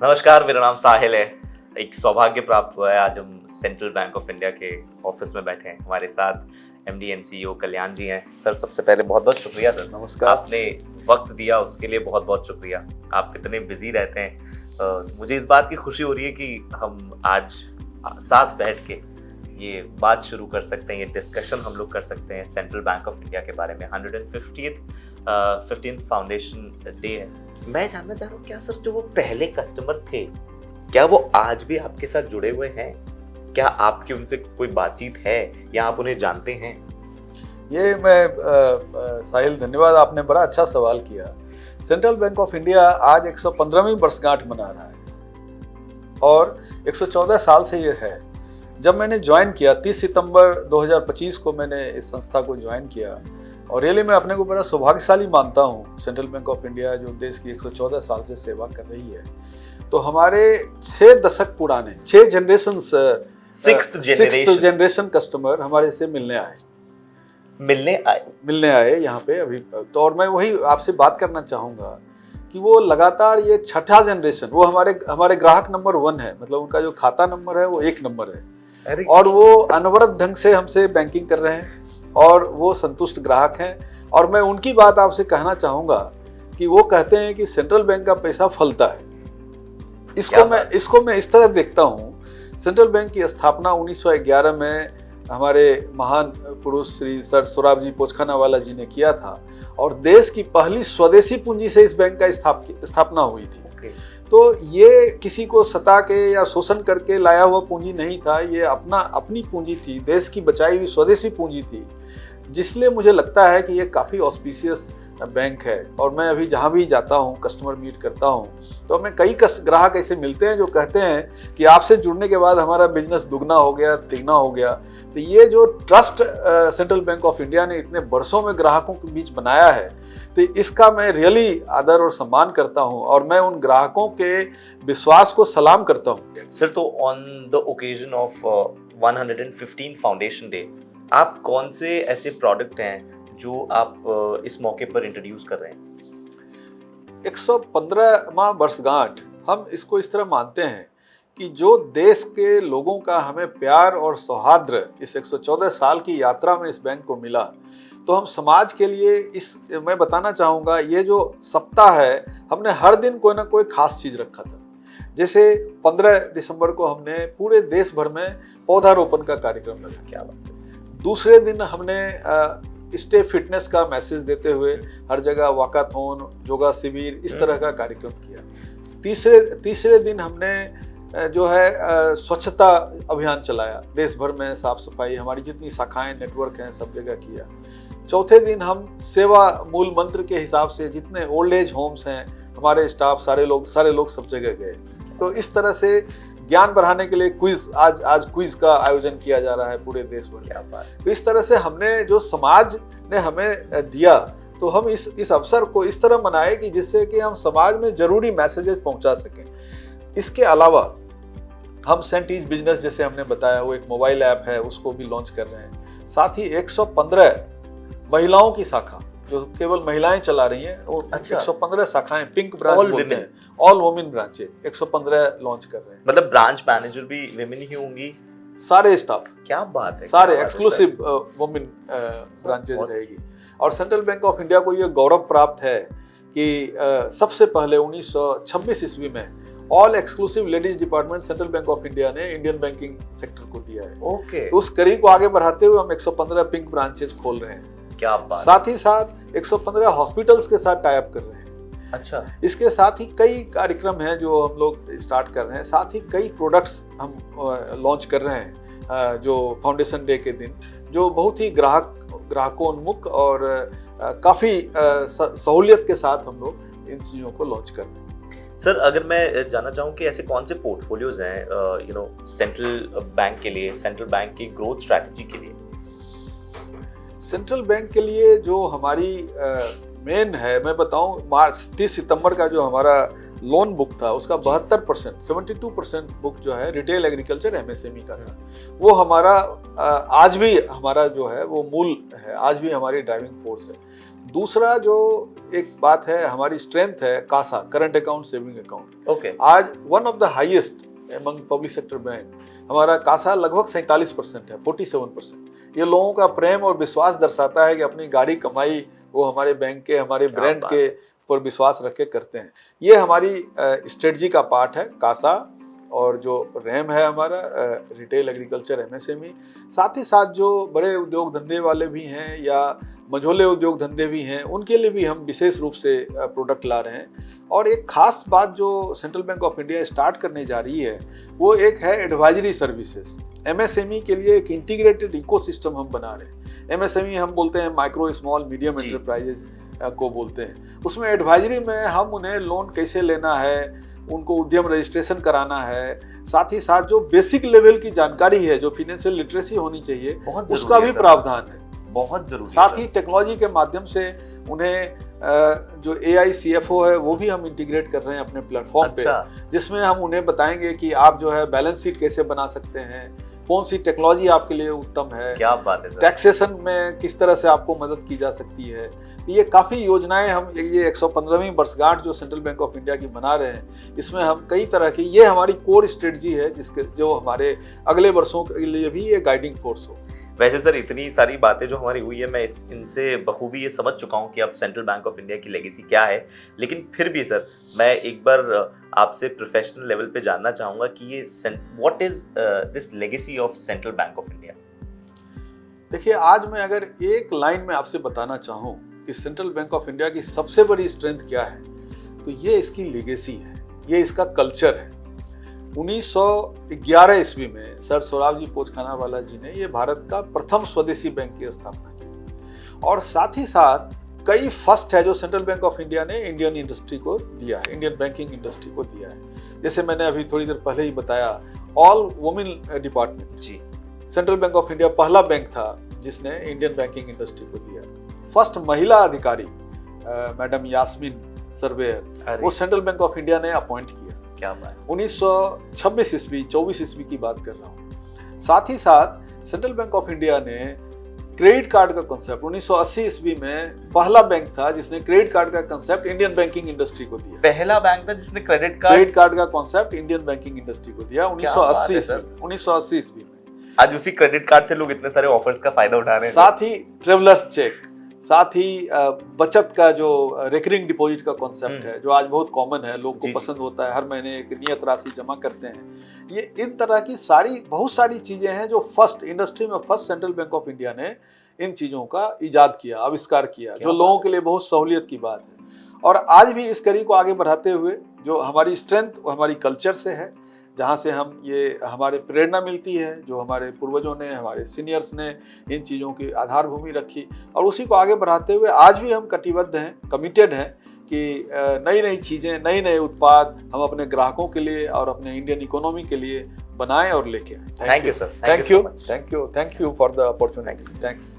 नमस्कार, मेरा नाम साहिल है। एक सौभाग्य प्राप्त हुआ है, आज हम सेंट्रल बैंक ऑफ इंडिया के ऑफिस में बैठे हैं। हमारे साथ एमडी एंड सीईओ कल्याण जी हैं। सर, सबसे पहले बहुत बहुत शुक्रिया सर। नमस्कार। आपने वक्त दिया, उसके लिए बहुत बहुत शुक्रिया। आप कितने बिजी रहते हैं। मुझे इस बात की खुशी हो रही है कि हम आज साथ बैठ के ये बात शुरू कर सकते हैं, ये डिस्कशन हम लोग कर सकते हैं सेंट्रल बैंक ऑफ इंडिया के बारे में। 115th फाउंडेशन डे है। मैं जानना चाह रहा हूँ, क्या सर जो वो पहले कस्टमर थे, क्या वो आज भी आपके साथ जुड़े हुए हैं? क्या आपकी उनसे कोई बातचीत है या आप उन्हें जानते हैं? ये मैं साहिल, धन्यवाद, आपने बड़ा अच्छा सवाल किया। सेंट्रल बैंक ऑफ इंडिया आज 115वीं वर्षगांठ मना रहा है और 114 साल से ये है। जब मैंने ज्वाइन किया 30 सितंबर 2025 को मैंने इस संस्था को ज्वाइन किया और रियली मैं अपने को बड़ा सौभाग्यशाली मानता हूँ। सेंट्रल बैंक ऑफ इंडिया जो देश की 114 साल से सेवा कर रही है, तो हमारे 6 दशक पुराने 6 सिक्स्थ जनरेशन कस्टमर हमारे से मिलने आए यहाँ पे अभी। तो और मैं वही आपसे बात करना चाहूँगा कि वो लगातार ये छठा जनरेशन, वो हमारे ग्राहक नंबर 1 है। मतलब उनका जो खाता नंबर है वो 1 नंबर है और वो अनवरत ढंग से हमसे बैंकिंग कर रहे हैं और वो संतुष्ट ग्राहक हैं। और मैं उनकी बात आपसे कहना चाहूँगा कि वो कहते हैं कि सेंट्रल बैंक का पैसा फलता है। इसको मैं इस तरह देखता हूँ। सेंट्रल बैंक की स्थापना 1911 में हमारे महान पुरुष श्री सर सोराबजी पोचखानावाला जी ने किया था और देश की पहली स्वदेशी पूंजी से इस बैंक का स्थापना हुई थी। तो ये किसी को सता के या शोषण करके लाया हुआ पूंजी नहीं था, ये अपनी पूंजी थी, देश की बचाई हुई स्वदेशी पूंजी थी, जिसलिए मुझे लगता है कि ये काफ़ी ऑस्पिशियस बैंक है। और मैं अभी जहाँ भी जाता हूँ, कस्टमर मीट करता हूँ, तो हमें कई ग्राहक ऐसे मिलते हैं जो कहते हैं कि आपसे जुड़ने के बाद हमारा बिजनेस दुगना हो गया, तिगना हो गया। तो ये जो trust central Bank of India ने इतने वर्षों में ग्राहकों के बीच बनाया है, तो इसका मैं रियली आदर और सम्मान करता हूँ और मैं उन ग्राहकों के विश्वास को सलाम करता हूँ। सर, तो on the occasion of 115 foundation day, आप कौन से ऐसे प्रोडक्ट हैं जो आप इस मौके पर इंट्रोड्यूस कर रहे हैं? 115वां वर्षगांठ हम इसको इस तरह मानते हैं कि जो देश के लोगों का हमें प्यार और सौहार्द इस 114 साल की यात्रा में इस बैंक को मिला, तो हम समाज के लिए मैं बताना चाहूँगा, ये जो सप्ताह है, हमने हर दिन कोई ना कोई खास चीज़ रखा था। जैसे 15 दिसंबर को हमने पूरे देश भर में पौधारोपण का कार्यक्रम रखा। क्या बात है। दूसरे दिन हमने स्टे फिटनेस का मैसेज देते हुए हर जगह वॉकाथॉन, योगा शिविर, इस तरह का कार्यक्रम किया। तीसरे दिन हमने जो है स्वच्छता अभियान चलाया, देश भर में साफ सफाई, हमारी जितनी शाखाएं नेटवर्क हैं सब जगह किया। चौथे दिन हम सेवा मूल मंत्र के हिसाब से जितने ओल्ड एज होम्स हैं, हमारे स्टाफ सारे लोग सब जगह गए। तो इस तरह से ज्ञान बढ़ाने के लिए आज क्विज का आयोजन किया जा रहा है पूरे देश भर में। तो इस तरह से हमने जो समाज ने हमें दिया, तो हम इस अवसर को इस तरह मनाए कि जिससे कि हम समाज में जरूरी मैसेजेस पहुंचा सकें। इसके अलावा हम सेंट ईज बिजनेस, जैसे हमने बताया, वो एक मोबाइल ऐप है, उसको भी लॉन्च कर रहे हैं। साथ ही 115 महिलाओं की शाखा जो केवल महिलाएं चला रही हैं, वो 115 शाखाएं, पिंक ब्रांच बोलते हैं, ऑल वुमेन ब्रांचेस 115 लॉन्च कर रहे हैं। मतलब ब्रांच मैनेजर भी विमेन ही होंगी? सारे स्टाफ। क्या बात है। सारे एक्सक्लूसिव वुमेन ब्रांचेज रहेगी। और सेंट्रल बैंक ऑफ इंडिया को ये गौरव प्राप्त है कि सबसे पहले 1926 ईस्वी में all exclusive ladies department central Bank of India ने इंडियन बैंकिंग सेक्टर को दिया है। तो उस कड़ी को आगे बढ़ाते हुए हम 115 पिंक ब्रांचेज खोल रहे हैं। क्या बात। साथ ही साथ 115 हॉस्पिटल्स के साथ टाई अप कर रहे हैं। अच्छा। इसके साथ ही कई कार्यक्रम हैं जो हम लोग स्टार्ट कर रहे हैं। साथ ही कई प्रोडक्ट्स हम लॉन्च कर रहे हैं जो फाउंडेशन डे के दिन, जो बहुत ही ग्राहकोन्मुख और काफ़ी सहूलियत के साथ हम लोग इन चीज़ों को लॉन्च कर रहे हैं। सर, अगर मैं जानना चाहूँ कि ऐसे कौन से पोर्टफोलियोज हैं सेंट्रल बैंक के लिए, सेंट्रल बैंक की ग्रोथ स्ट्रैटेजी के लिए? सेंट्रल बैंक के लिए जो हमारी मेन है, मैं बताऊं, मार्च 30 सितंबर का जो हमारा लोन बुक था, उसका 72%, 72% बुक जो है रिटेल, एग्रीकल्चर, एमएसएमई का था। वो हमारा आज भी हमारा जो है वो मूल है, आज भी हमारी ड्राइविंग फोर्स है। दूसरा जो एक बात है, हमारी स्ट्रेंथ है CASA, current account saving account. Okay. आज one of the highest among public sector bank, हमारा कासा लगभग 47% है, 47%। ये लोगों का प्रेम और विश्वास दर्शाता है कि अपनी गाड़ी कमाई वो हमारे बैंक के, हमारे ब्रांड के पर विश्वास रख के करते हैं। ये हमारी स्ट्रेटजी का पार्ट है कासा। और जो रैम है हमारा रिटेल एग्रीकल्चर एमएसएमई, साथ ही साथ जो बड़े उद्योग धंधे वाले भी हैं या मझोले उद्योग धंधे भी हैं, उनके लिए भी हम विशेष रूप से प्रोडक्ट ला रहे हैं। और एक खास बात जो central Bank of India start करने जा रही है वो एक है एडवाइजरी सर्विसेज। एमएसएमई के लिए एक इंटीग्रेटेड इकोसिस्टम हम बना रहे हैं। एमएसएमई हम बोलते हैं माइक्रो स्मॉल मीडियम एंटरप्राइजेज को बोलते हैं। उसमें एडवाइजरी में हम उन्हें लोन कैसे लेना है, उनको उद्यम रजिस्ट्रेशन कराना है, साथ ही साथ जो बेसिक लेवल की जानकारी है, जो फाइनेंशियल लिटरेसी होनी चाहिए, उसका भी प्रावधान है, बहुत जरूरी। साथ ही टेक्नोलॉजी के माध्यम से उन्हें जो AI CFO है वो भी हम इंटीग्रेट कर रहे हैं अपने प्लेटफॉर्म पे, जिसमें हम उन्हें बताएंगे कि आप जो है बैलेंस शीट कैसे बना सकते हैं, कौन सी टेक्नोलॉजी आपके लिए उत्तम है, क्या बात है, टैक्सेशन में किस तरह से आपको मदद की जा सकती है। ये काफ़ी योजनाएं हम ये 115वीं वर्षगांठ जो सेंट्रल बैंक ऑफ इंडिया की मना रहे हैं, इसमें हम कई तरह की, ये हमारी कोर स्ट्रेटजी है जिसके जो हमारे अगले वर्षों के लिए भी ये गाइडिंग फोर्स हो। वैसे सर इतनी सारी बातें जो हमारी हुई है, मैं इनसे बखूबी ये समझ चुका हूँ कि अब सेंट्रल बैंक ऑफ इंडिया की लेगेसी क्या है। लेकिन फिर भी सर मैं एक बार आपसे प्रोफेशनल लेवल पे जानना चाहूँगा कि ये what is this legacy of central Bank of India. देखिए, आज मैं अगर एक लाइन में आपसे बताना चाहूँ कि सेंट्रल बैंक ऑफ इंडिया की सबसे बड़ी स्ट्रेंथ क्या है, तो ये इसकी लेगेसी है, ये इसका कल्चर है। 1911 ईस्वी में सर सोराब जी पोचखानावाला जी ने ये भारत का प्रथम स्वदेशी बैंक की स्थापना की। और साथ ही साथ कई फर्स्ट है जो सेंट्रल बैंक ऑफ इंडिया ने इंडियन इंडस्ट्री को दिया है, इंडियन बैंकिंग इंडस्ट्री को दिया है। जैसे मैंने अभी थोड़ी देर पहले ही बताया, ऑल वुमेन डिपार्टमेंट जी, सेंट्रल बैंक ऑफ इंडिया पहला बैंक था जिसने इंडियन बैंकिंग इंडस्ट्री को दिया। फर्स्ट महिला अधिकारी मैडम यास्मीन सर्वेयर, वो सेंट्रल बैंक ऑफ इंडिया ने अपॉइंट किया। क्या बात, 1926 ईस्वी 24 ईस्वी की बात कर रहा हूँ। साथ ही साथ सेंट्रल बैंक ऑफ इंडिया ने क्रेडिट कार्ड का कॉन्सेप्ट 1980 ईस्वी में पहला बैंक था जिसने क्रेडिट कार्ड का कॉन्सेप्ट इंडियन बैंकिंग इंडस्ट्री को दिया। पहला बैंक था जिसने क्रेडिट कार्ड का कॉन्सेप्ट इंडियन बैंकिंग इंडस्ट्री को दिया 1980 ईस्वी में। आज उसी क्रेडिट कार्ड से लोग इतने सारे ऑफर्स का फायदा उठा रहे हैं। साथ ही ट्रेवलर्स चेक, साथ ही बचत का जो रिकरिंग डिपॉजिट का कॉन्सेप्ट है जो आज बहुत कॉमन है, लोग को पसंद होता है, हर महीने एक नियत राशि जमा करते हैं। ये इन तरह की बहुत सारी चीजें हैं जो फर्स्ट इंडस्ट्री में first central Bank of India ने इन चीजों का इजाद किया, आविष्कार किया, जो लोगों के लिए बहुत सहूलियत की बात है। और आज भी इस कड़ी को आगे बढ़ाते हुए जो हमारी स्ट्रेंथ हमारी कल्चर से है, जहाँ से हम ये हमारे प्रेरणा मिलती है, जो हमारे पूर्वजों ने, हमारे सीनियर्स ने इन चीज़ों की आधारभूमि रखी, और उसी को आगे बढ़ाते हुए आज भी हम कटिबद्ध हैं, कमिटेड हैं कि नई नई चीज़ें, नए नए उत्पाद हम अपने ग्राहकों के लिए और अपने इंडियन इकोनॉमी के लिए बनाएं और लेके आएं। Thank you sir, thank you for the opportunity. Thanks.